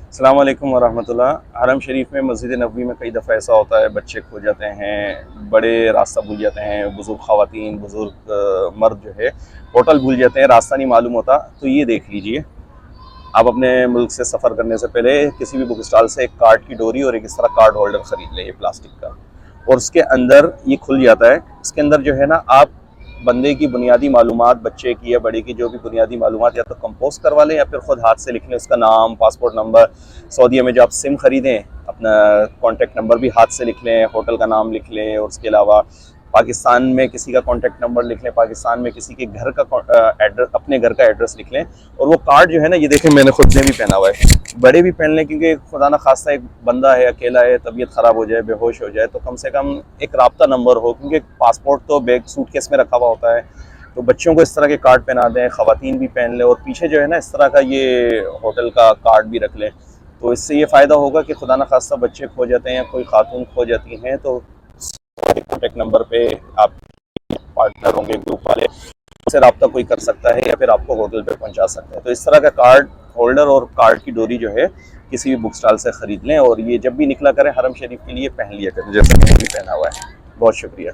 अस्सलाम वालेकुम वरहमतुल्लाह। हरम शरीफ में मस्जिद नबवी में कई दफ़ा ऐसा होता है, बच्चे खो जाते हैं, बड़े रास्ता भूल जाते हैं, बुज़ुर्ग ख़वातीन बुज़ुर्ग मर्द जो है होटल भूल जाते हैं, रास्ता नहीं मालूम होता। तो ये देख लीजिए, आप अपने मुल्क से सफ़र करने से पहले किसी भी बुक स्टॉल से एक कार्ड की डोरी और एक इस तरह कार्ड होल्डर ख़रीद लें, ये प्लास्टिक का, और उसके अंदर ये खुल जाता है। इसके अंदर जो है ना, आप बंदे की बुनियादी मालूमात, बच्चे की या बड़े की जो भी बुनियादी मालूमात या तो कंपोज करवा लें या फिर ख़ुद हाथ से लिख लें, उसका नाम, पासपोर्ट नंबर। सऊदीया में जो आप सिम ख़रीदें, अपना कॉन्टैक्ट नंबर भी हाथ से लिख लें, होटल का नाम लिख लें, और उसके अलावा पाकिस्तान में किसी का कॉन्टैक्ट नंबर लिख लें, पाकिस्तान में किसी के घर का एड्रेस, अपने घर का एड्रेस लिख लें। और वो कार्ड जो है ना, ये देखें मैंने खुद ने भी पहना हुआ है, बड़े भी पहन लें, क्योंकि खुदा ना खास्ता एक बंदा है, अकेला है, तबीयत ख़राब हो जाए, बेहोश हो जाए, तो कम से कम एक राब्ता नंबर हो, क्योंकि पासपोर्ट तो बैग सूटकेस में रखा हुआ होता है। तो बच्चों को इस तरह के कार्ड पहना दें, ख़वातीन भी पहन लें, और पीछे जो है ना इस तरह का ये होटल का कार्ड भी रख लें। तो इससे ये फ़ायदा होगा कि खुदा ना खास्ता बच्चे खो जाते हैं या कोई खातून खो जाती हैं, तो कॉन्टैक्ट नंबर पे आप पार्टनर होंगे, ग्रुप वाले, से रब्ता कोई कर सकता है या फिर आपको होटल पे पहुंचा सकता है। तो इस तरह का कार्ड होल्डर और कार्ड की डोरी जो है किसी भी बुक स्टॉल से ख़रीद लें, और ये जब भी निकला करें हरम शरीफ के लिए पहन लिया करें, जैसे मैंने भी पहना हुआ है। बहुत शुक्रिया।